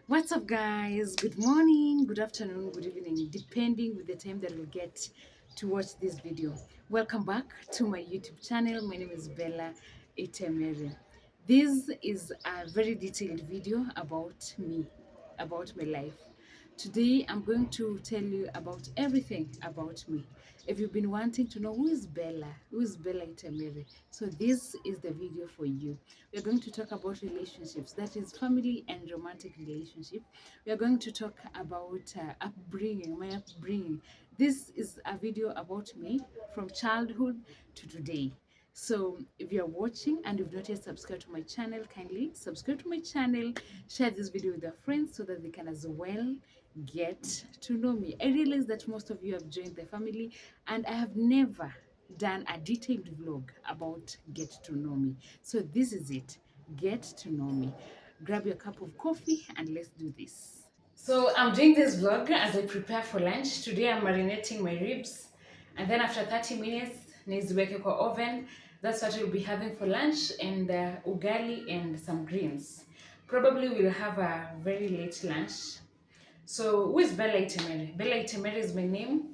What's up, guys? Good morning, good afternoon, good evening, depending with the time that you'll get to watch this video. Welcome back to my YouTube channel. My name is Bella Itemere. This is a very detailed video about me, about my life. Today, I'm going to tell you about everything about me. If you've been wanting to know who is Bella Itemere, so this is the video for you. We are going to talk about relationships, that is family and romantic relationship. We are going to talk about upbringing, my upbringing. This is a video about me from childhood to today. So if you're watching and you've not yet subscribed to my channel, kindly subscribe to my channel, share this video with your friends so that they can as well get to know me. I realize that most of you have joined the family and I have never done a detailed vlog about get to know me. So this is it. Get to know me. Grab your cup of coffee and let's do this. So I'm doing this vlog as I prepare for lunch. Today I'm marinating my ribs and then after 30 minutes niziweke kwa oven. That's what we'll be having for lunch, and ugali and some greens. Probably we'll have a very late lunch. So who is Bella Itemere? Bella Itemere is my name.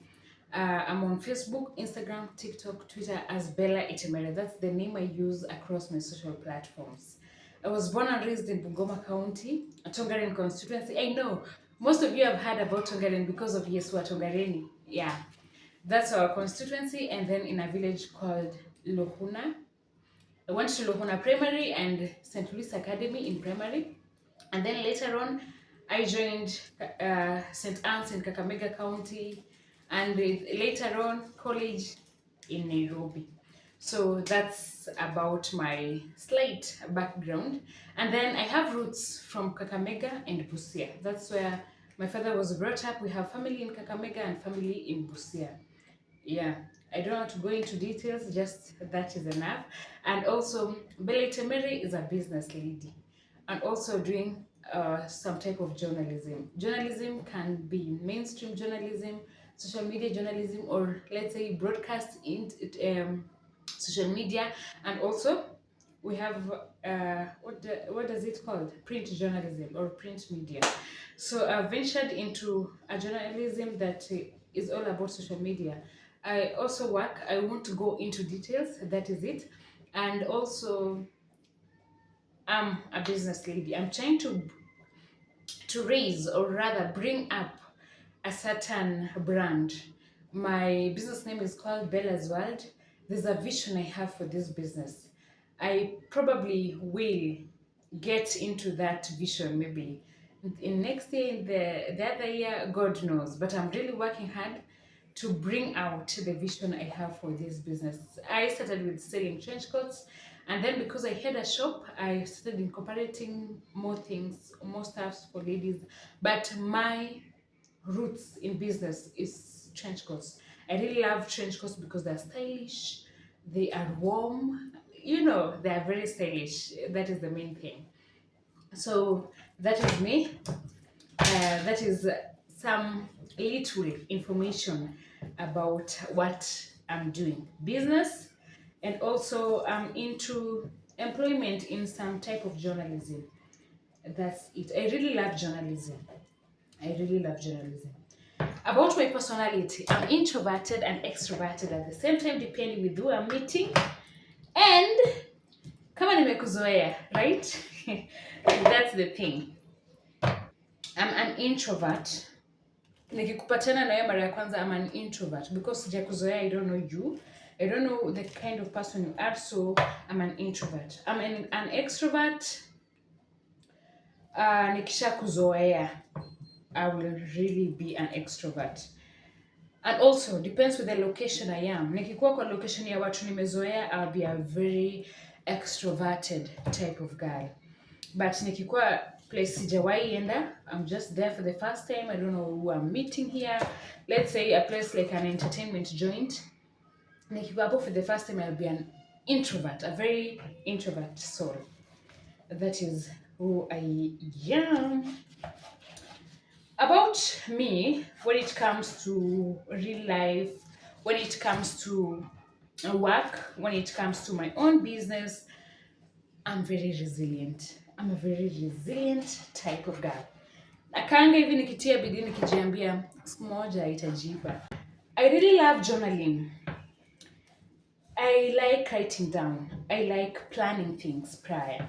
I'm on Facebook, Instagram, TikTok, Twitter as Bella Itemere. That's the name I use across my social platforms. I was born and raised in Bungoma County, a Tongaren constituency. I know most of you have heard about Tongaren because of Yesua Tongareni. Yeah, that's our constituency. And then in a village called Lohuna. I went to Lohuna Primary and St. Louis Academy in primary. And then later on, I joined St. Anne's in Kakamega County, and later on, college in Nairobi. So that's about my slight background. And then I have roots from Kakamega and Busia. That's where my father was brought up. We have family in Kakamega and family in Busia. Yeah, I don't want to go into details, just that is enough. And also, Bella Itemere is a business lady and also doing some type of journalism. Journalism can be mainstream journalism, social media journalism, or let's say broadcast in social media. And also, we have what does it called? Print journalism or print media. So I've ventured into a journalism that is all about social media. I also work. I won't go into details. That is it. And also, I'm a business lady. I'm trying to raise, or rather bring up, a certain brand. My business name is called Bella's World. There's a vision I have for this business. I probably will get into that vision maybe in next year, in the other year, God knows. But I'm really working hard to bring out the vision I have for this business. I started with selling trench coats, and then because I had a shop, I started incorporating more things, more stuffs for ladies. But my roots in business is trench coats. I really love trench coats because they're stylish, they are warm, they are very stylish. That is the main thing. So that is me. That is some little information about what I'm doing. Business, and also I'm into employment in some type of journalism. That's it. I really love journalism. I really love journalism. About my personality, I'm introverted and extroverted at the same time, depending with who I'm meeting. And kama nimekuzoea, right? That's the thing. I'm an introvert. Nikikupatana na wewe mara ya kwanza, I'm an introvert because sijakuzoea. I don't know you. I don't know the kind of person you are, so I'm an introvert. I'm an extrovert. Nikisha kuzoea, I will really be an extrovert. And also depends with the location I am. Nikikuwa kwa location ya watu nimezoea, I'll be a very extroverted type of girl. But nikikuwa place sijawahi enda, I'm just there for the first time. I don't know who I'm meeting here. Let's say a place like an entertainment joint. Nikikuwa hapo for the first time, I'll be an introvert, a very introvert soul. That is who I am. About me, when it comes to real life, when it comes to work, when it comes to my own business, I'm very resilient. I'm a very resilient type of girl. Nakaanga hivi nikitia bidii nikijiambia siku moja itajipa. I really love journaling. I like writing down. I like planning things prior.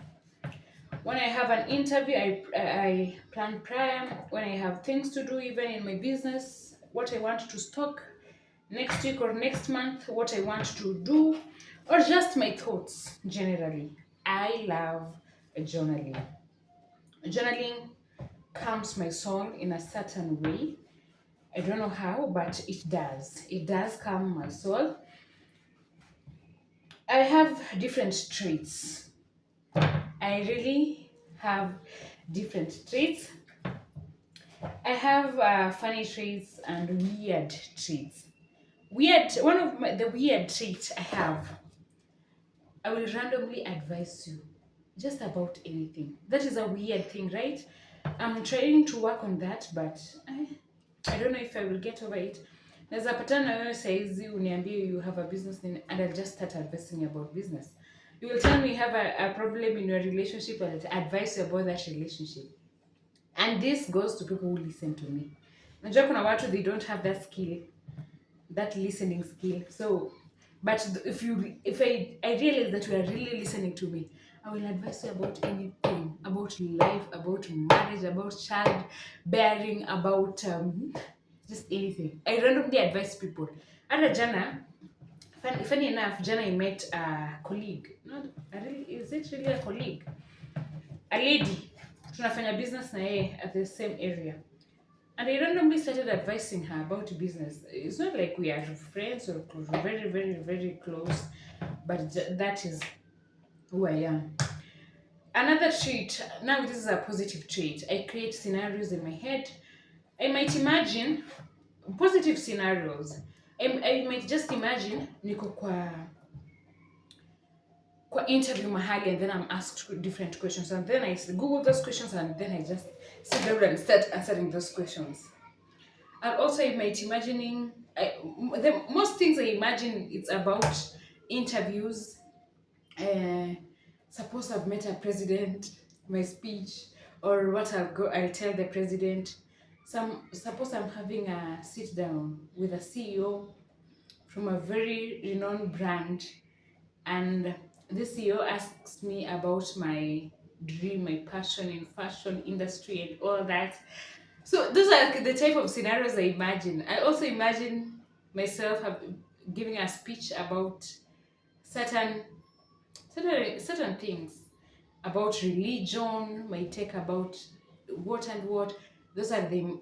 When I have an interview, I plan prior. When I have things to do, even in my business, what I want to stock next week or next month, what I want to do, or just my thoughts generally. I love journaling. Journaling calms my soul in a certain way. I don't know how, but it does. It does calm my soul. I have different traits. I really have different traits. I have funny traits and weird traits. One of the weird traits I have, I will randomly advise you just about anything. That is a weird thing, right? I'm trying to work on that, but I don't know if I will get over it. Naweza patana na wewe saizi uniambie you have a business and I'll just start advising about business. You will tell me you have a problem in your relationship and I'll advise you about that relationship. And this goes to people who listen to me. Najua kuna watu they don't have that skill, that listening skill. So, but if I realize that you are really listening to me, I will advise you about anything, about life, about marriage, about child bearing, about just anything. I randomly advise people. Hata jana, funny enough, jana I met a colleague. Not a really, is it really a colleague? A lady. Tunafanya business na yeye at the same area. And I randomly started advising her about business. It's not like we are friends or very, very, very close, but that is who I am. Another trait, now this is a positive trait. I create scenarios in my head. I might imagine positive scenarios. I might just imagine niko kwa interview mahali and then I'm asked different questions and then I Google those questions and then I just sit down and start answering those questions. And also I might imagining the most things I imagine it's about interviews. Uh, Suppose I've met a president, my speech, or what I'll tell the president. Suppose I'm having a sit down with a CEO from a very renowned brand, and this CEO asks me about my dream, my passion in fashion industry and all that. So those are the type of scenarios I imagine. I also imagine myself giving a speech about certain certain things about religion, my take about what and what. Those are the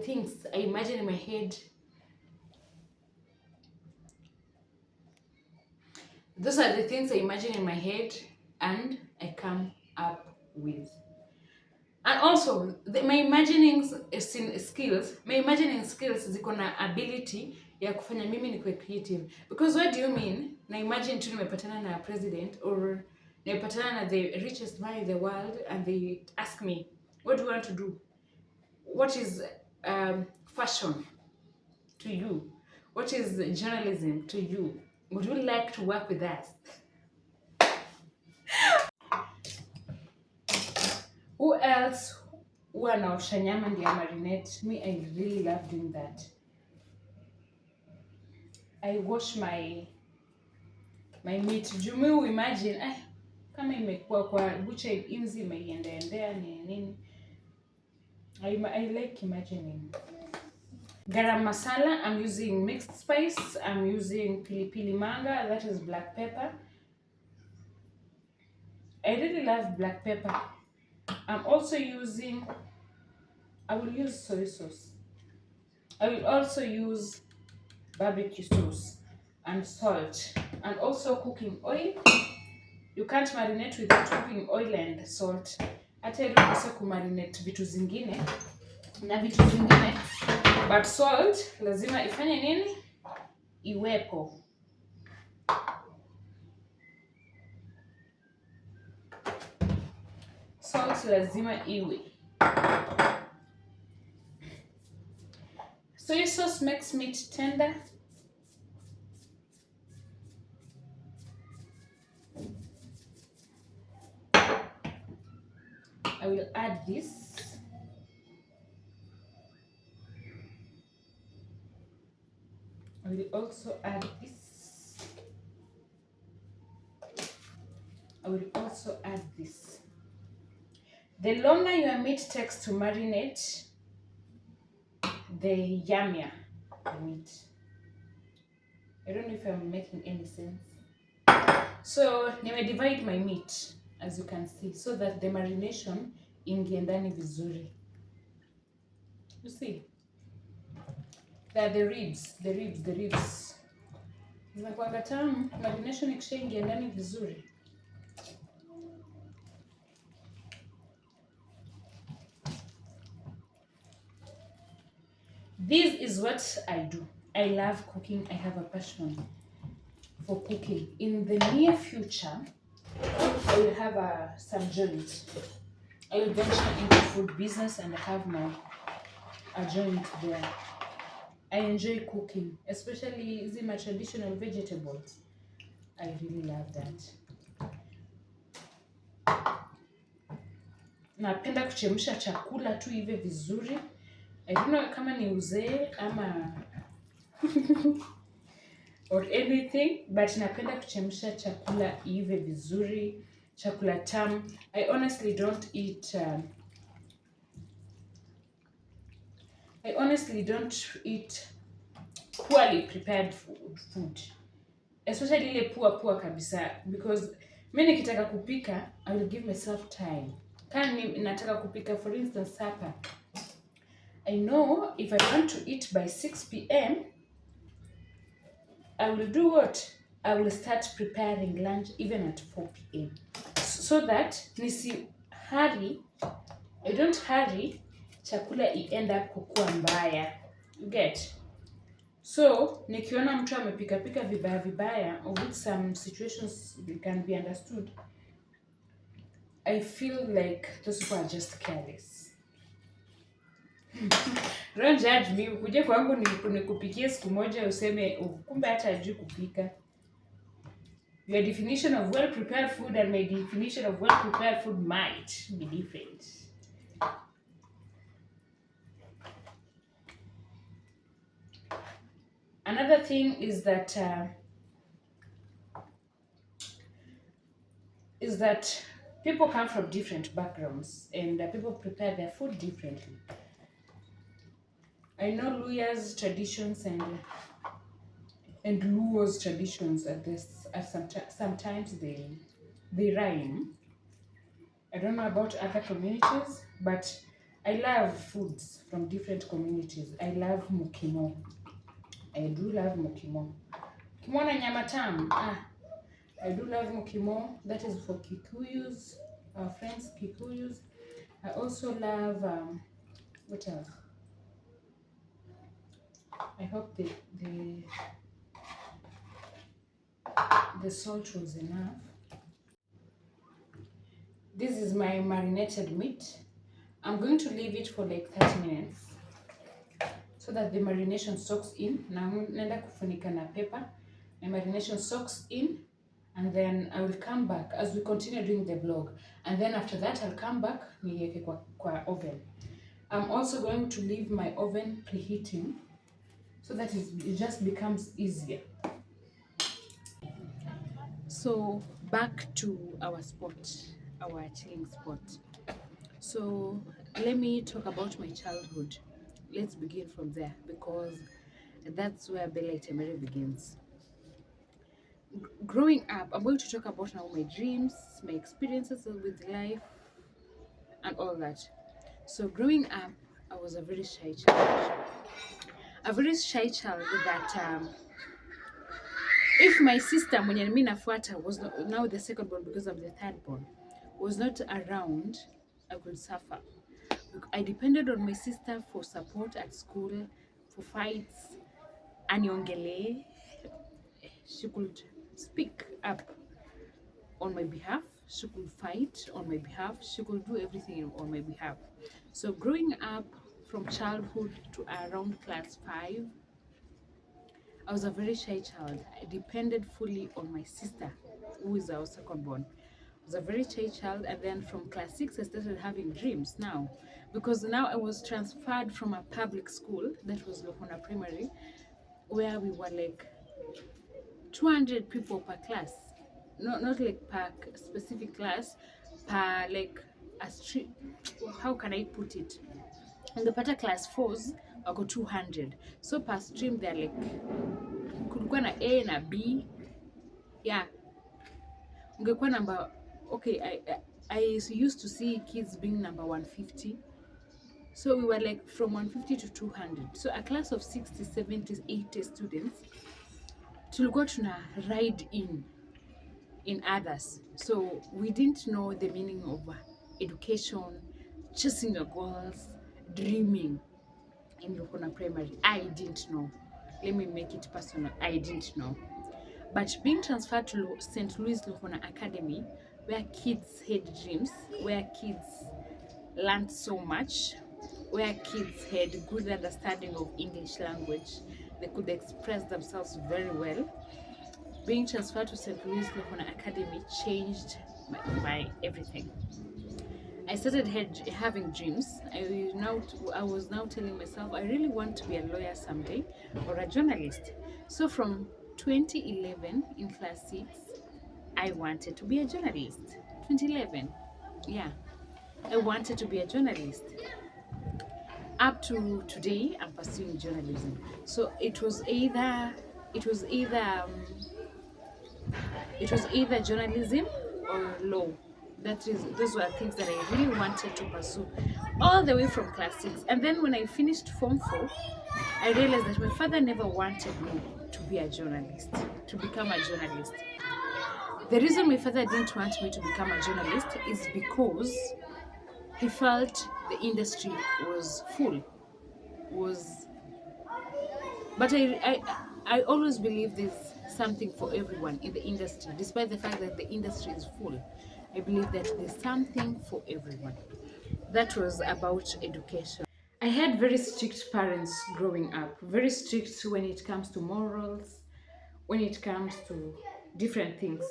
things I imagine in my head. Those are the things I imagine in my head and I come up with. And also my imagining skills ziko na ability ya kufanya mimi nikuwe creative. Because what do you mean? Na imagine tu nimepatana na president or nimepatana na the richest man in the world and they ask me, what do you want to do? What is fashion to you? What is journalism to you? Would you like to work with us? Who else huwa anaosha nyama ndio marinate? Me, I really love doing that. I wash my meat. Juu imagine, kama imekuwa kwa bucha inzi imeiendeendea ni nini. I like imagining. Garam masala, I'm using mixed spice. I'm using pilipili manga, that is black pepper. I really love black pepper. I'm also I will use soy sauce. I will also use barbecue sauce and salt and also cooking oil. You can't marinate without cooking oil and salt. Hata ili ukose kumarinate vitu zingine na vitu zingine, but salt lazima ifanye nini? Iwepo. Salt lazima iwe. Soy sauce makes meat tender. I will add this. will also add this. I will also add this. The longer your meat takes to marinate, the yummier the meat. I don't know if I'm making any sense. So nime divide my meat, as you can see, so that the marination ingie ndani vizuri. You see, that the ribs zinakuanga tamu. Marination ikishaingia ndani vizuri. This is what I do. I love cooking. I have a passion for cooking. In the near future, I will have some joint. I will venture into food business and have a joint there. I enjoy cooking, especially my traditional vegetables. I really love that. Napenda kuchemsha chakula tu ive vizuri. I don't know kama ni uzee ama or anything, but napenda kuchemsha chakula ive vizuri, chakula tamu. I honestly don't eat poorly prepared food. Especially ile poor kabisa, because mimi nikitaka kupika, I will give myself time. Kama nataka kupika, for instance, supper, I know if I want to eat by 6 p.m., I will do what? I will start preparing lunch even at 4 p.m. So that I don't hurry chakula end up kukua mbaya. You get? So, nikiona mtu amepika vibaya, of which some situations can be understood, I feel like those people are just careless. Don't judge me. Ukuje kwangu nikupikie siku moja useme kumbe hata hajui kupika. Your definition of well-prepared food and my definition of well-prepared food might be different. Another thing is that people come from different backgrounds and people prepare their food differently. I know Luya's traditions and Luo's traditions sometimes they rhyme. I don't know about other communities, but I love foods from different communities. I love mukimo. I do love mukimo. Mukimo na nyama tamu. I do love mukimo. That is for Kikuyus, our friends Kikuyus. I also love what else? I hope the salt was enough. This is my marinated meat. I'm going to leave it for like 30 minutes so that the marination soaks in. Na naenda kufunika na pepper. My marination soaks in, and then I will come back as we continue doing the vlog. And then after that, I'll come back niweke kwa oven. I'm also going to leave my oven preheating so that it just becomes easier. So back to our chilling spot. So let me talk about my childhood. Let's begin from there because that's where Bella Itemere begins. Growing up, I'm going to talk about now my dreams, my experiences with life, and all that. So growing up, I was a very shy child. A very shy child that if my sister mwenye mimi nafuata was now the second born because of the third born was not around, I could suffer. I depended on my sister for support at school, for fights, aniongele. She could speak up on my behalf. She could fight on my behalf. She could do everything on my behalf. So growing up from childhood to around class 5, I was a very shy child. I depended fully on my sister, who is our second born. I was a very shy child, and then from class 6, I started having dreams now. Because now I was transferred from a public school, that was Lohona Primary, where we were like 200 people per class, not like per specific class, per like a street. How can I put it? Ungepata class 4s wako 200, so per stream they're like, kulikuwa na A na B. Yeah, ungekuwa number, okay, I used to see kids being number 150. So we were like from 150 to 200. So a class of 60, 70, 80 students, tulikuwa tuna ride in others. So we didn't know the meaning of education, chasing your goals, dreaming in Lukona Primary. I didn't know. Let me make it personal. I didn't know. But being transferred to St. Louis Lukona Academy, where kids had dreams, where kids learned so much, where kids had good understanding of English language, they could express themselves very well. Being transferred to St. Louis Lukona Academy changed my everything. I started having dreams. I was now telling myself I really want to be a lawyer someday or a journalist. So from 2011 in class 6, I wanted to be a journalist. 2011, yeah, I wanted to be a journalist. Up to today, I'm pursuing journalism. So it was either it was either journalism or law. Those were things that I really wanted to pursue all the way from class 6. And then when I finished Form 4, I realized that my father never wanted me to be a journalist, to become a journalist. The reason my father didn't want me to become a journalist is because he felt the industry was full, was but I always believe there's something for everyone in the industry, despite the fact that the industry is full. I believe that there's something for everyone. That was about education. I had very strict parents growing up, very strict when it comes to morals, when it comes to different things.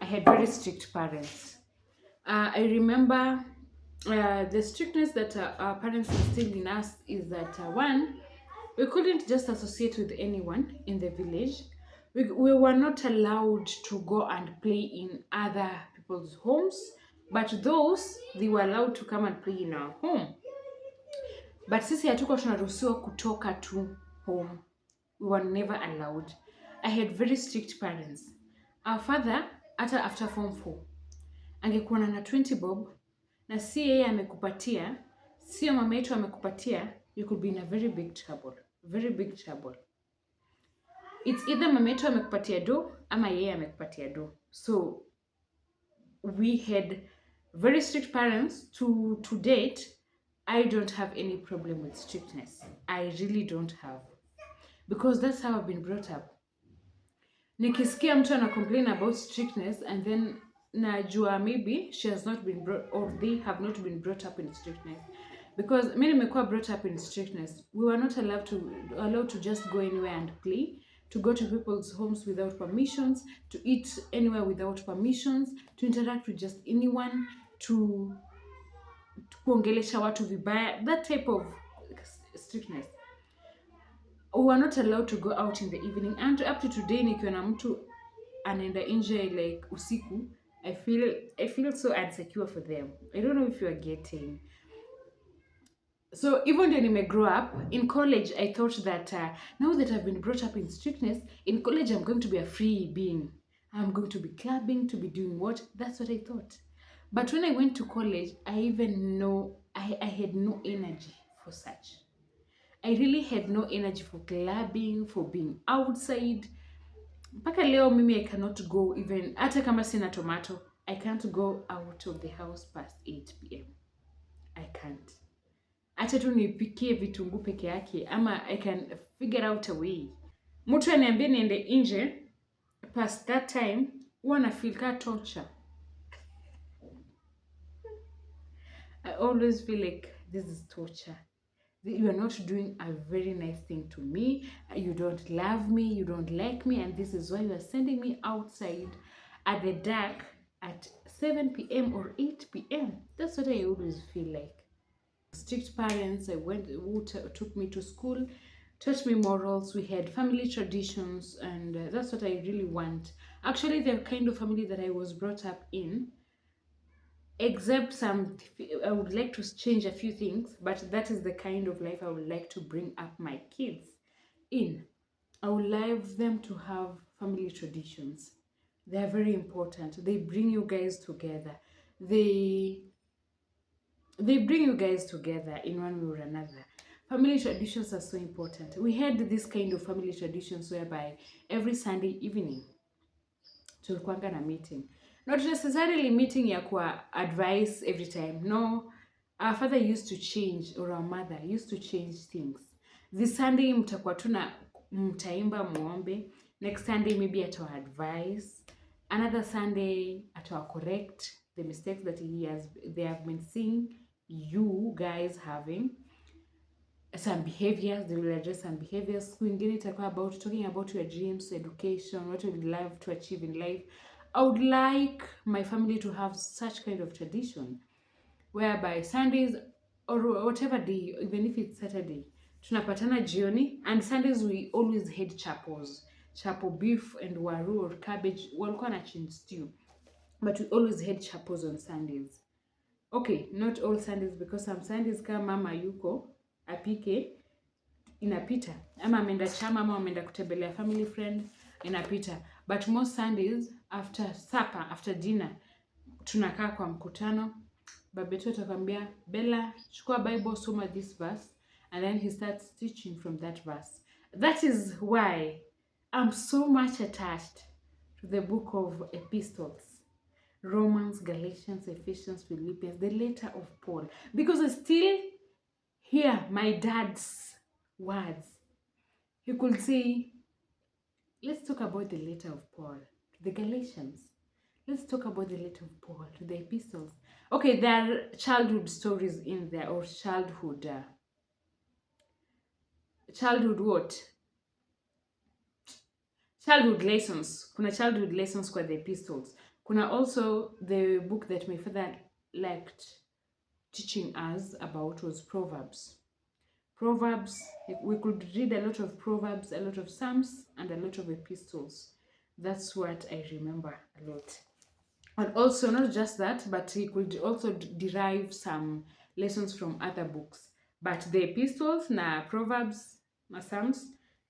I had very strict parents. I remember the strictness that our parents instilled in us is that one, we couldn't just associate with anyone in the village. We were not allowed to go and play in other people's homes, but those they were allowed to come and play in our home. But sisi hatuko tunaruhusiwa kutoka tu home. We were never allowed. I had very strict parents. Our father, hata after form 4, angekuwa na 20 bob na si yeye amekupatia, sio mama yetu amekupatia, you could be in a very big trouble. Very big trouble. It's either mama yetu amekupatia do ama yeye amekupatia do. So we had very strict parents. To date, I don't have any problem with strictness. I really don't have, because that's how I've been brought up. Nikisikia mtu ana complain about strictness and then najua maybe she has not been brought, or they have not been brought up in strictness, because many nimekuwa brought up in strictness. We were not allowed to just go anywhere and play, to go to people's homes without permissions, to eat anywhere without permissions, to interact with just anyone, to kuongelesha watu vibaya, that type of strictness. We were not allowed to go out in the evening, and up to today nikiona mtu anaenda nje like usiku, I feel so insecure for them. I don't know if you are getting. So even when I grow up in college, I thought that now that I've been brought up in strictness, in college I'm going to be a free being. I'm going to be clubbing, to be doing what? That's what I thought. But when I went to college, I had no energy for such. I really had no energy for clubbing, for being outside. Mpaka leo mimi I cannot go, even hata kama sina tomato, I can't go out of the house past 8 p.m. I can't. Acha tu nipikie vitunguu peke yake, ama I can figure out a way. Mtu aniambie niende nje past that time, huwa na feel ka torture. I always feel like this is torture. You are not doing a very nice thing to me. You don't love me, you don't like me, and this is why you are sending me outside at the dark at 7 p.m. or 8 p.m. That's what I always feel like. Strict parents who took me to school, taught me morals. We had family traditions, and that's what I really want. Actually, the kind of family that I was brought up in, except I would like to change a few things, but that is the kind of life I would like to bring up my kids in. I would like them to have family traditions. They are very important. They bring you guys together. They they bring you guys together in one way or another. Family traditions are so important. We had this kind of family traditions whereby every Sunday evening tulikuanga na meeting, not necessarily meeting ya kwa advice every time, no. Our father used to change, or our mother used to change things. This Sunday mtakuwa tuna mtaimba muombe, next Sunday maybe atawa advice, another Sunday atawa correct the mistakes that they have been seeing you guys having some behaviors. They will address some behaviors. Siku ingine itakuwa about talking about your dreams, education, what you would love to achieve in life. I would like my family to have such kind of tradition whereby Sundays or whatever day, even if it's Saturday, tunapatana jioni, and Sundays we always had chapo beef and waru or cabbage, walikuwa na chin stew, but we always had chapos on Sundays. Okay, not all Sundays, because some Sundays kama mama yuko apike inapita, ama ameenda chama ama ameenda kutembelea family friend inapita, but most Sundays after supper, after dinner, tunakaa kwa mkutano. Babetu atakwambia, Bella, chukua Bible, soma this verse, and then he starts teaching from that verse. That is why I'm so much attached to the book of epistles, Romans, Galatians, Ephesians, Philippians, the letter of Paul, because I still hear my dad's words. He could say, let's talk about the letter of Paul to the Galatians. Let's talk about the letter of Paul to the epistles. Okay, there are childhood stories in there, or childhood what? Childhood lessons. Kuna childhood lessons kwa the epistles. Kuna also the book that my father liked teaching us about was Proverbs. Proverbs, we could read a lot of Proverbs, a lot of Psalms, and a lot of epistles. That's what I remember a lot. And also, not just that, but he could also derive some lessons from other books. But the epistles na Proverbs na Psalms,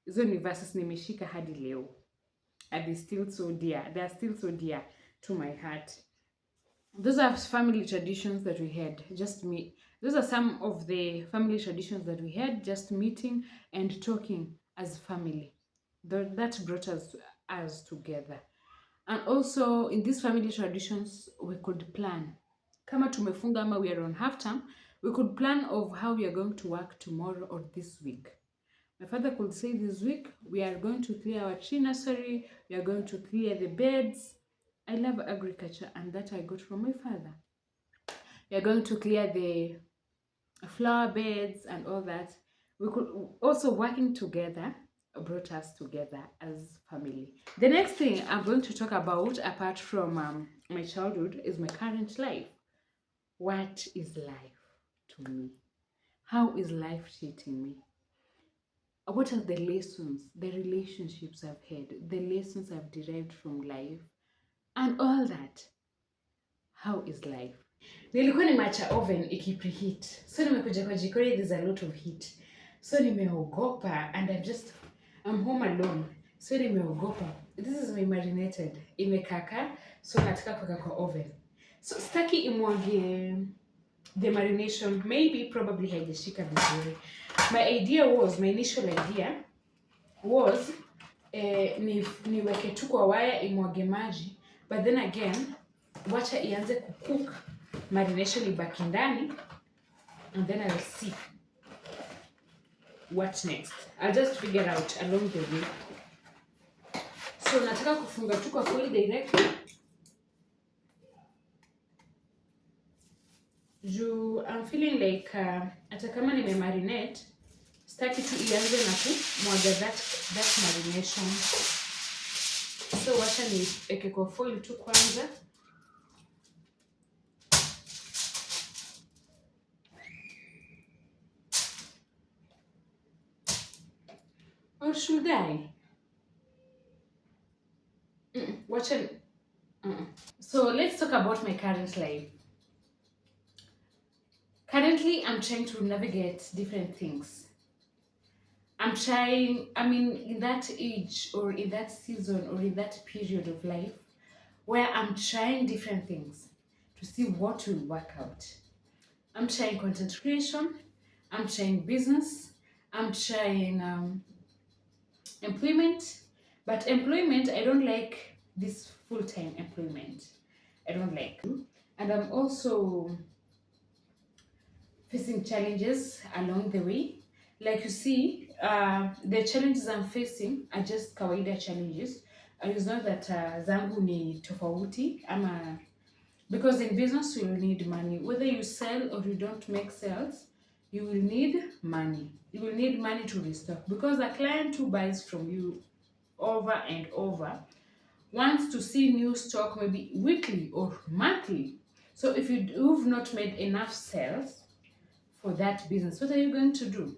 hizo ni verses nimeshika hadi leo. And they still so dear. They are still so dear to my heart. Those are family traditions that we had. Just me. Those are some of the family traditions that we had. Just meeting and talking as family. That brought us together. And also in these family traditions, we could plan. Kama tumefunga ama we are on half term, we could plan of how we are going to work tomorrow or this week. My father could say this week, we are going to clear our tree nursery, we are going to clear the beds. I love agriculture, and that I got from my father. We are going to clear the flower beds and all that. We could also, working together brought us together as family. The next thing I'm going to talk about, apart from my childhood, is my current life. What is life to me? How is life treating me? What are the lessons, the relationships I've had, the lessons I've derived from life, and all that? How is life? Nilikuwa nimeacha oven ikipreheat, so nimekuja kwa jikoni, there's a lot of heat, so nimeogopa, and I'm home alone, so nimeogopa. This is my marinated, imekaka, so nataka kuweka kwa oven, so staki imwage the marination, probably haijashika vizuri. My initial idea was niweke tu kwa waya imwage maji, but then again wacha ianze kucook, marination ibaki ndani, and then I'll see what next. I'll just figure out along the way. So nataka kufunga tu kwa foil directly. I'm feeling like hata kama nimemarinate, staki tu ianze na kumwaga that marination. So wacha niweke kwa foil tu kwanza. should I? Watch it. So let's talk about my current life. Currently, I'm trying to navigate different things. In that age or in that season or in that period of life where I'm trying different things to see what will work out. I'm trying content creation, I'm trying business, I'm trying employment. But employment, I don't like this full time employment. I don't like. And I'm also facing challenges along the way. Like you see, the challenges I'm facing are just kawaida challenges. It's not that zangu ni tofauti ama because in business you will need money. Whether you sell or you don't make sales, you will need money. You will need money to restock because the client who buys from you over and over wants to see new stock maybe weekly or monthly. So if you've not made enough sales for that business, what are you going to do?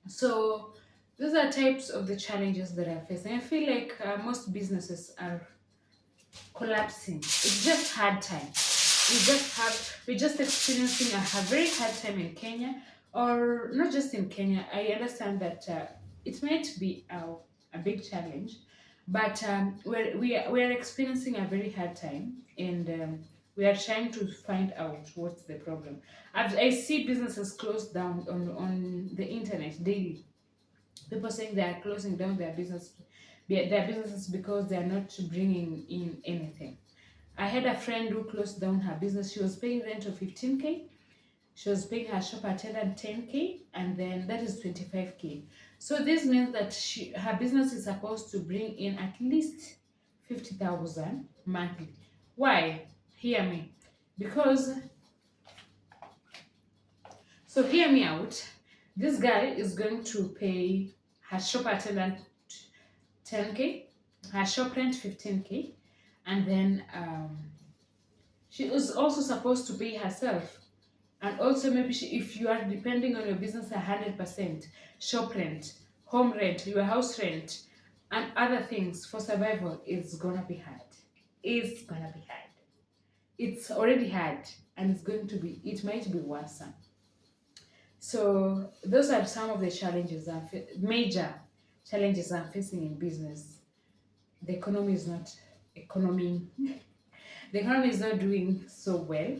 So those are types of the challenges that I face. And I feel like most businesses are collapsing. It's just hard time. We're just experiencing a very hard time in Kenya, or not just in Kenya. I understand that it might be a big challenge, but we're experiencing a very hard time, and we are trying to find out what's the problem. I see businesses closed down on the internet daily. People saying they are closing down their businesses because they are not bringing in anything. I had a friend who closed down her business. She was paying rent of 15K. She was paying her shop attendant 10K, and then that is 25K. So this means that her business is supposed to bring in at least 50,000 monthly. Why? Hear me. Because, so hear me out. This guy is going to pay her shop attendant 10K, her shop rent 15K, and then she is also supposed to pay herself. And also maybe if you are depending on your business 100%, shop rent, home rent, your house rent, and other things for survival is gonna be hard. It's gonna be hard. It's already hard, and it might be worse. So those are some of the challenges, major challenges I'm facing in business. The economy is not economy. The economy is not doing so well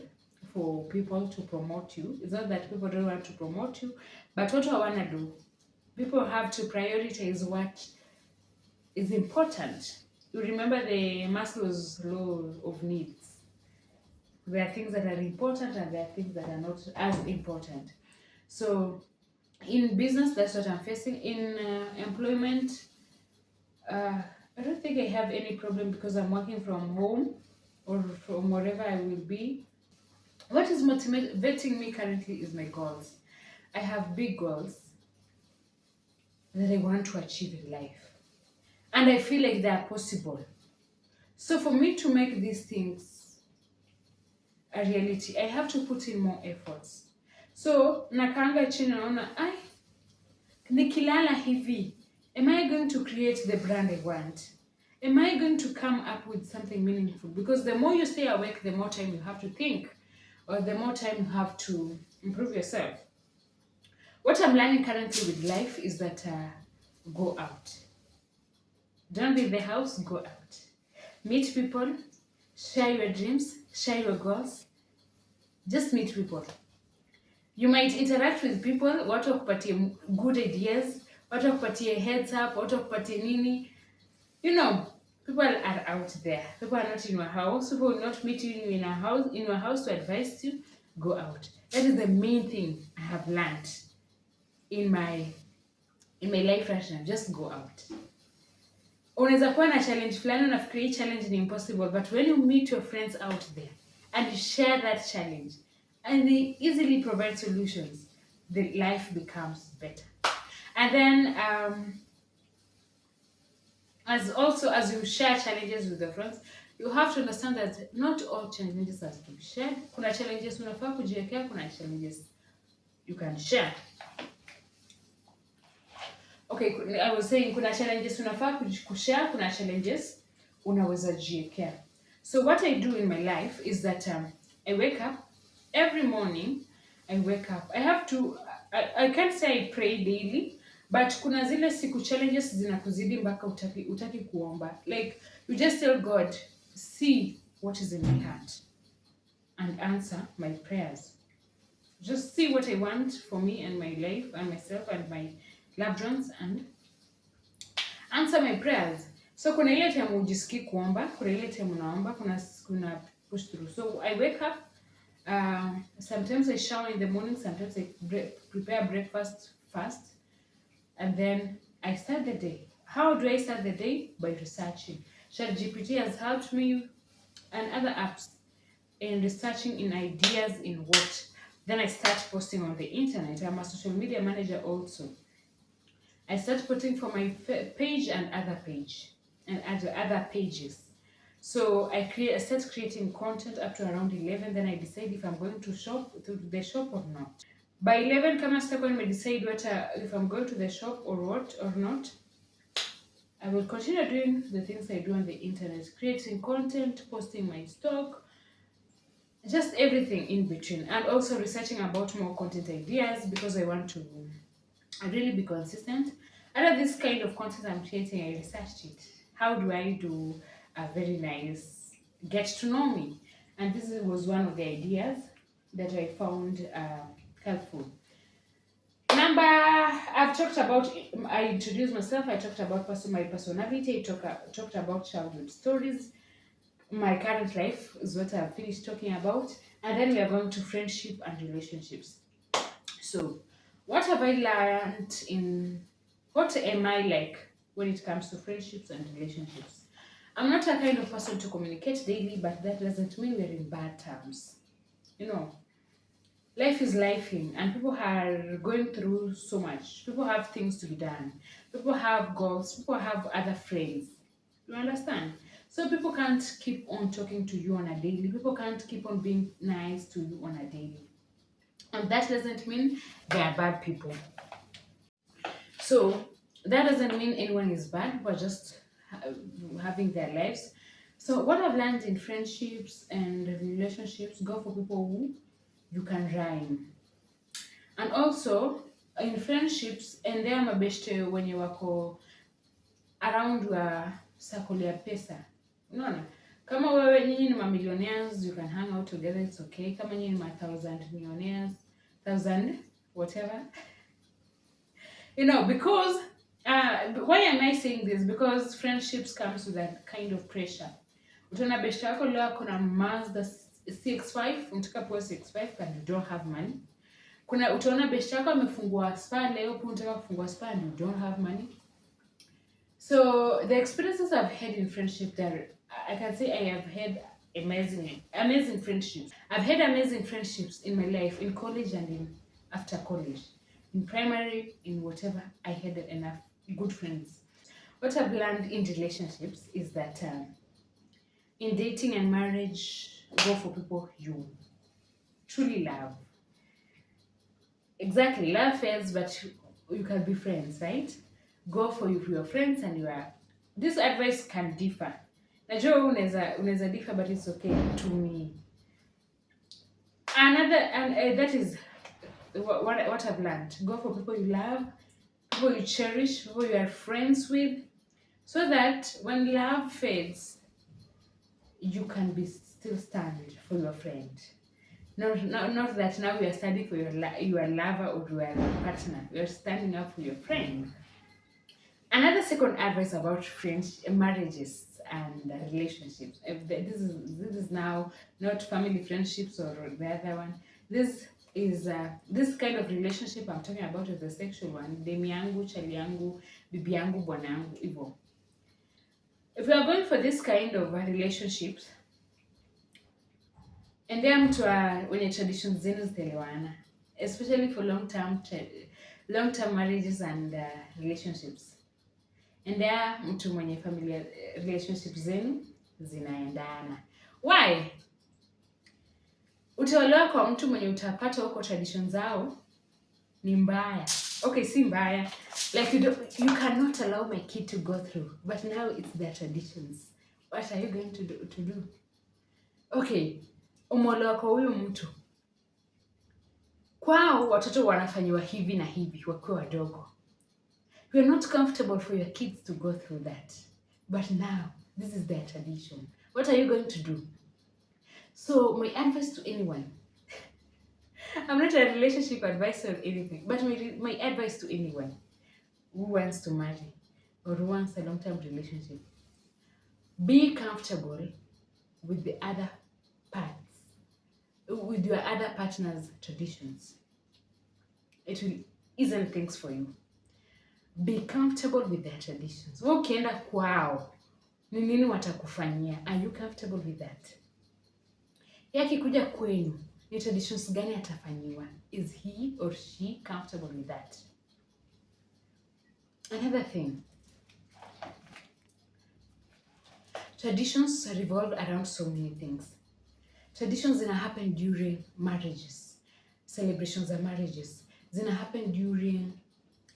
for people to promote you. It's not that people don't want to promote you, but what I want to do, people have to prioritize what is important. You remember the Maslow's law of needs. There are things that are important and there are things that are not as important. So in business, that's what I'm facing. In employment, I don't think I have any problem because I'm working from home or from wherever I will be. What is motivating me currently is my goals. I have big goals that I want to achieve in life, and I feel like they are possible. So for me to make these things a reality, I have to put in more efforts. So nakanga chini naona, ai, nikilala hivi, am I going to create the brand I want? Am I going to come up with something meaningful? Because the more you stay awake, the more time you have to think, or the more time you have to improve yourself. What I'm learning currently with life is that go out. Don't leave the house, go out. Meet people, share your dreams, share your goals. Just meet people. You might interact with people, watu wakupatie good ideas, watu wakupatie heads up, watu wakupatie nini. You know, people are out there. People are not in your house. People will not meet you in your house to advise you. Go out. That is the main thing I have learned in my life right now. Just go out. Unaweza kuwa na challenge fulani unafikiria challenge ni impossible, but when you meet your friends out there and you share that challenge and they easily provide solutions, the life becomes better. And then as you share challenges with your friends, you have to understand that not all challenges are to be shared. Kuna challenges unafaa kujiwekea, kuna challenges you can share. Okay. okay, I was saying kuna challenges unafaa kushare, kuna challenges unaweza jiekea. So what I do in my life is that I wake up every morning. I wake up. I have to. I can't say I pray daily, but kuna zile siku challenges zinakuzidi mpaka utaki kuomba. Like you just tell God, see what is in my heart and answer my prayers. Just see what I want for me and my life and myself and my loved ones and answer my prayers. So kuna ile time ujisikii kuomba, kuna ile time unaomba, kuna push through. So I wake up, sometimes I shower in the morning, sometimes I prepare breakfast fast, and then I start the day. How do I start the day? By researching. ChatGPT has helped me and other apps in researching in ideas in what. Then I start posting on the internet. I'm a social media manager also. I start putting for my page and other pages. So I start creating content up to around 11. Then I decide if I'm going to the shop or not. By 11, kama sitakuwa nimedecide if I'm going to the shop or what or not, I will continue doing the things I do on the internet, creating content, posting my stock, just everything in between, and also researching about more content ideas because I want to really be consistent. Out of this kind of content I'm creating, I researched it. How do I do a very nice get to know me? And this was one of the ideas that I found helpful. Number, I've talked about, I introduced myself, I talked about my personality, I talked about childhood stories. My current life is what I've finished talking about. And then we are going to friendship and relationships. So, what have I learned what am I like when it comes to friendships and relationships? I'm not a kind of person to communicate daily, but that doesn't mean we're in bad terms. You know, life is lifing, and people are going through so much. People have things to be done. People have goals. People have other friends. You understand? So people can't keep on talking to you on a daily. People can't keep on being nice to you on a daily. And that doesn't mean they are bad people. So that doesn't mean anyone is bad. We're just having their lives. So what I've learned in friendships and relationships, go for people who you can rhyme. And also in friendships, and there mabeshte when you wako around your circle ya pesa. Unaona? Kama wewe nyinyi ni millionaires, you can hang out together, it's okay. Kama nyinyi ni 1,000 millionaires, 1,000 whatever. You know, because why am I saying this? Because friendships comes with that kind of pressure. Utaona beshte yako leo kuna Mazda CX-5, unataka poa CX-5 and you don't have money. Kuna utaona beshte yako amefungua spa leo, unataka kufungua spa and you don't have money. So the experiences I've had in friendship, that I can say I have had amazing friendships. I've had amazing friendships in my life, in college and in after college, in primary, in whatever. I had enough good friends. What I've learned in relationships is that in dating and marriage, go for people you truly love. Exactly, love fades, but you can be friends, right? Go for your friends and this advice can differ. Najua unaweza differ, but it's okay to me. That is what I've learned. Go for people you love, people you cherish, people you are friends with, so that when love fades, you can still stand for your friend. Not that now you are standing for your lover or your partner. You are standing up for your friend. Another second advice about marriages and relationships. This is now not family friendships or the other one. This is this kind of relationship I'm talking about is the sexual one. Demi yangu, chali yangu, bibi yangu, bwana yangu, hivyo. If you are going for this kind of relationships, endea mtu wenye traditions zenu zitaelewana, especially for long-term marriages and relationships. Endea mtu mwenye familia relationships zenu zinaendana. Why? Utaolewa kwa mtu mwenye utapata huko traditions zao ni mbaya. Okay, si mbaya. Like you cannot allow my kid to go through, but now it's their traditions. What are you going to do? Okay, umeolewa kwa huyu mtu, kwao watoto wanafanyiwa hivi na hivi wakiwa wadogo. You are not comfortable for your kids to go through that, but now this is their tradition. What are you going to do? So my advice to anyone, I'm not a relationship advisor or anything, but my advice to anyone who wants to marry or who wants a long-term relationship, be comfortable with the other parts, with your other partner's traditions. It will ease things for you. Be comfortable with their traditions. Wewe ukienda kwao, ni nini watakufanyia? Are you comfortable with that? Yakikuja kwenu, ni traditions gani atafanyiwa? Is he or she comfortable with that? Another thing, traditions revolve around so many things. Traditions zina happen during marriages, celebrations of marriages. Zina happen during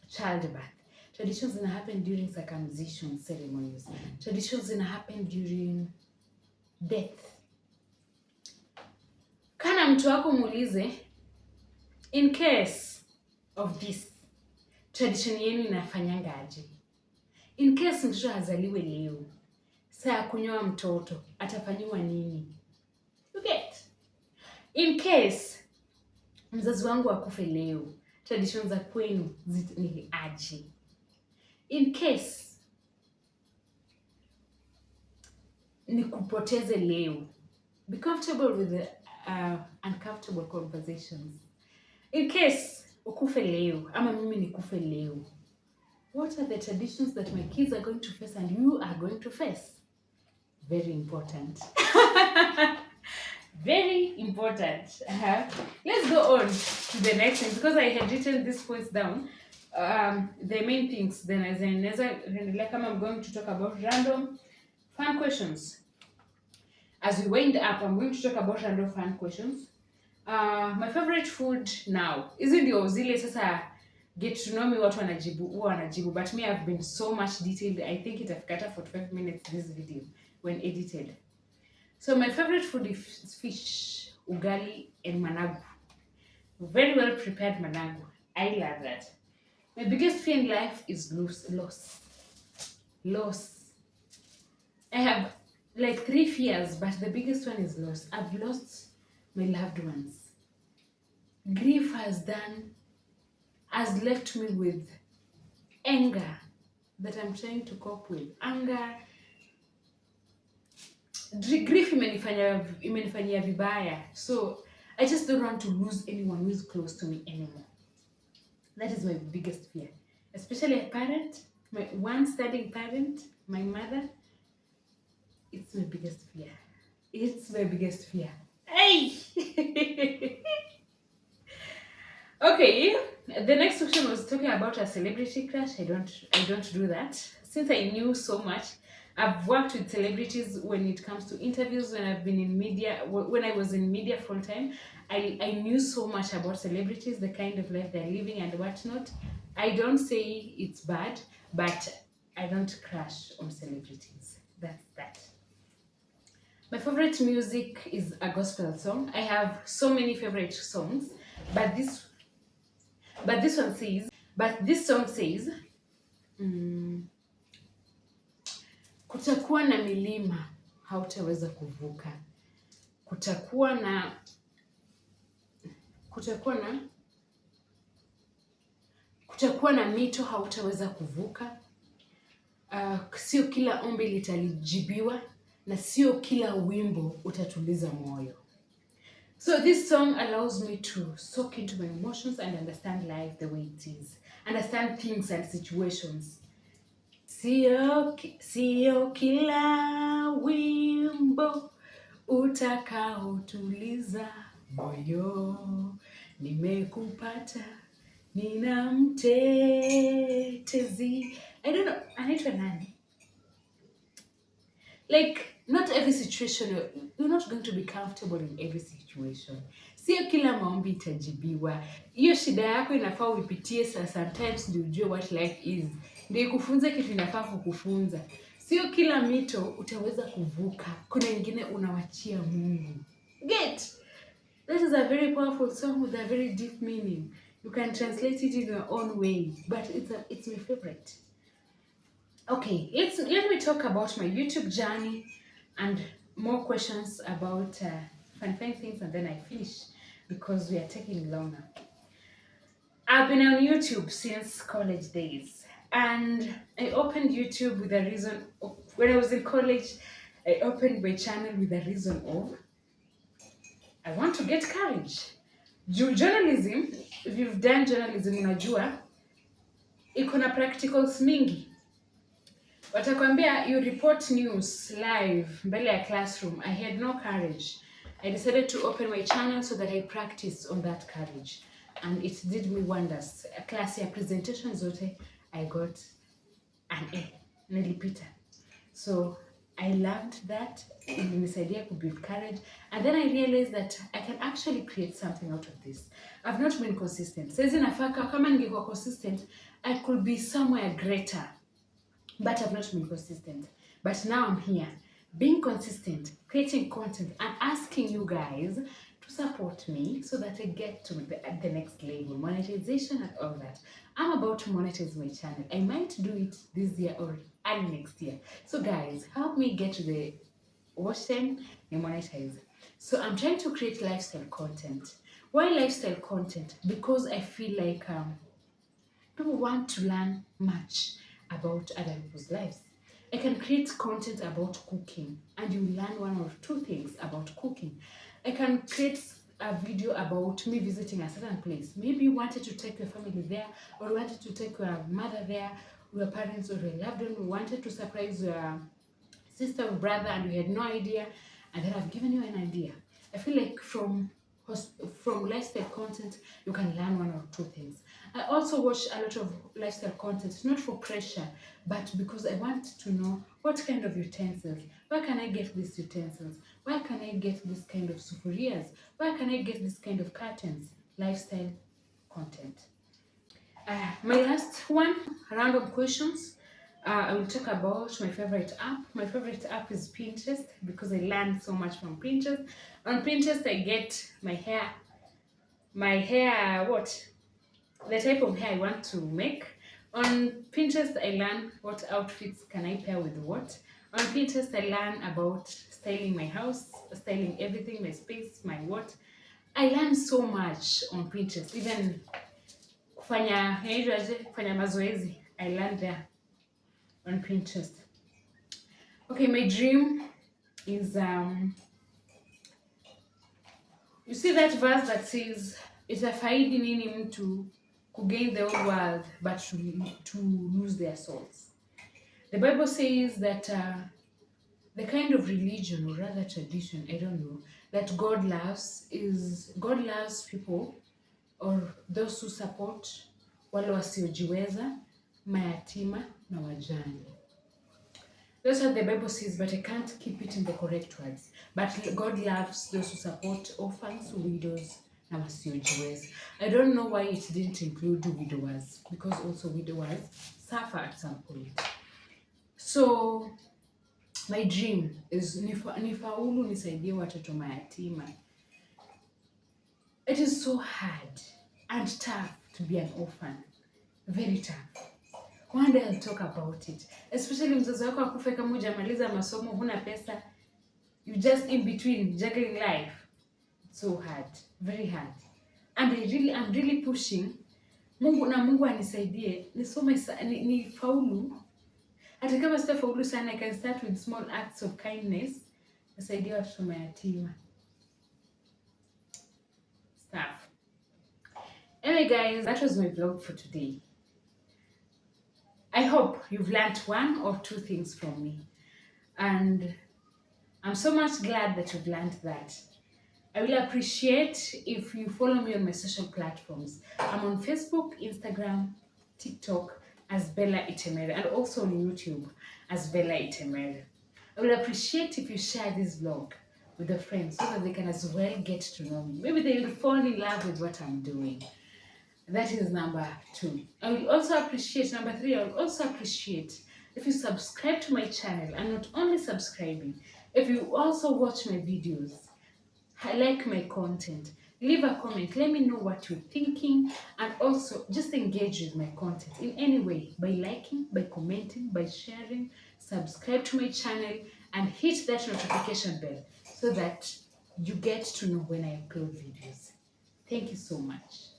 childbirth. Traditions zina happen during circumcision ceremonies. Traditions zina happen during death. Kana mtu wako muulize, in case of this, tradition yenu inafanyanga aje? In case mtoto azaliwe leo, saa ya kunyoa mtoto atafanyiwa nini? You get? In case mzazi wangu akufe leo, tradition za kwenu ni aje? In case nikupoteze leo, be comfortable with the uncomfortable conversations. In case ukufe leo ama mimi nikufe leo, what are the traditions that my kids are going to face and you are going to face? Very important. Very important. Let's go on to the next thing because I had written these points down. The main things. Then as I'm going to talk about random fun questions. As we wind up, I'm going to talk about random fun questions. My favorite food now. Hizi ndio zile sasa get to know me watu wanajibu. But me I've been so much detailed. I think itafikata 45 minutes this video when edited. So my favorite food is fish, ugali, and managu. Very well prepared managu. I love that. My biggest fear in life is loss. I have like 3 fears, but the biggest one is loss. I've lost my loved ones. Grief has left me with anger that I'm trying to cope with. Anger. Grief imenifanyia vibaya. So I just don't want to lose anyone who is close to me anymore. That is my biggest fear. Especially a parent, my one studying parent, my mother. It's my biggest fear. It's my biggest fear. Hey! Okay, the next question was talking about a celebrity crush. I don't do that. Since I knew so much, I've worked with celebrities when it comes to interviews, when I've been in media, when I was in media full time. I knew so much about celebrities, the kind of life they're living and whatnot. I don't say it's bad, but I don't crush on celebrities. That's that. My favorite music is a gospel song. I have so many favorite songs, but this song says, kutakuwa na milima hautaweza kuvuka. Kutakuwa na mito hautaweza kuvuka. Sio kila ombi litalijibiwa na sio kila wimbo utatuliza moyo. So this song allows me to soak into my emotions and understand life the way it is. Understand things and situations. Sio kila wimbo utakaotuliza moyo. Nimekupata, nina mtetezi. I don't know, anaitwa nani? Like, not every situation, you're not going to be comfortable in every situation. Sio kila maombi itajibiwa. Hiyo shida yako inafaa uipitie sometimes ndio ujue what life is. Ndio ikufunze kitu inafaa kukufunza. Sio kila mito utaweza kuvuka. Kuna ingine unawachia Mungu. Get? That is a very powerful song with a very deep meaning. You can translate it in your own way, but it's my favorite. Okay, let me talk about my YouTube journey and more questions about fun things, and then I finish because we are taking longer. I've been on YouTube since college days, and I opened YouTube with a reason. When I was in college, I opened my channel with a reason of I want to get courage. Journalism, if you've done journalism, unajua iko na practicals mingi. Watakwambia you report news live mbele ya classroom. I had no courage. I decided to open my channel so that I practice on that courage, and it did me wonders. Class ya presentation zote I got an A, nilipita. So I learned that, ilinisaidia to build courage, and then I realized that I can actually create something out of this. I've not been consistent. Saizi nafaka kama ningekuwa consistent, I could be somewhere greater. But I've not been consistent. But now I'm here, being consistent, creating content, and asking you guys to support me so that I get to the next level, monetization and all that. I'm about to monetize my channel. I might do it this year or early next year. So guys, help me get to the watch time and monetize. So I'm trying to create lifestyle content. Why lifestyle content? Because I feel like people want to learn much about other people's lives. I can create content about cooking and you learn one or two things about cooking. I can create a video about me visiting a certain place. Maybe you wanted to take your family there, or you wanted to take your mother there, or your parents or your loved one. You wanted to surprise your sister or brother and you had no idea, and then I've given you an idea. I feel like from lifestyle content you can learn one or two things. I also watch a lot of lifestyle content, not for pressure, but because I want to know what kind of utensils, where can I get these utensils, where can I get this kind of sufurias, where can I get this kind of curtains. Lifestyle content. My last one, random questions. I will talk about my favorite app. My favorite app is Pinterest because I learned so much from Pinterest. On Pinterest, I get my hair, what? The type of hair I want to make. On Pinterest, I learn what outfits can I pair with what. On Pinterest, I learn about styling my house, styling everything, my space, my what. I learn so much on Pinterest. Even kufanya mazoezi, I learned there on Pinterest. Okay, my dream is you see that verse that says itafaidi nini mtu gain the whole world but to lose their souls. The Bible says that the kind of religion, or rather tradition, I don't know, that God loves is God loves people or those who support wale wasiojiweza, mayatima na wajane. That's what the Bible says, but I can't keep it in the correct words. But God loves those who support orphans, widows, na wasiojiweza. I don't know why it didn't include widowers, because also widowers suffer at some point. So my dream is nifaulu nisaidie watoto mayatima. It is so hard and tough to be an orphan. Very tough. One day I'll talk about it. Especially mzazi wako akufe kama hujamaliza masomo, huna pesa. You just in between juggling life. It's so hard. Very hard. And I'm really pushing. Mungu anisaidie. Nisome ni faulu. Hata kama sitafaulu sana, I can start with small acts of kindness. Nisaidie watoto mayatima. Stuff. Anyway guys, that was my vlog for today. I hope you've learned one or two things from me. And I'm so much glad that you've learned that. I will appreciate if you follow me on my social platforms. I'm on Facebook, Instagram, TikTok as Bella Itemere, and also on YouTube as Bella Itemere. I will appreciate if you share this vlog with the friends so that they can as well get to know me. Maybe they will fall in love with what I'm doing. That is number two. I will also appreciate, number three, I will also appreciate if you subscribe to my channel, and not only subscribing, if you also watch my videos, like my content, leave a comment, let me know what you're thinking, and also just engage with my content in any way by liking, by commenting, by sharing. Subscribe to my channel and hit that notification bell so that you get to know when I upload videos. Thank you so much.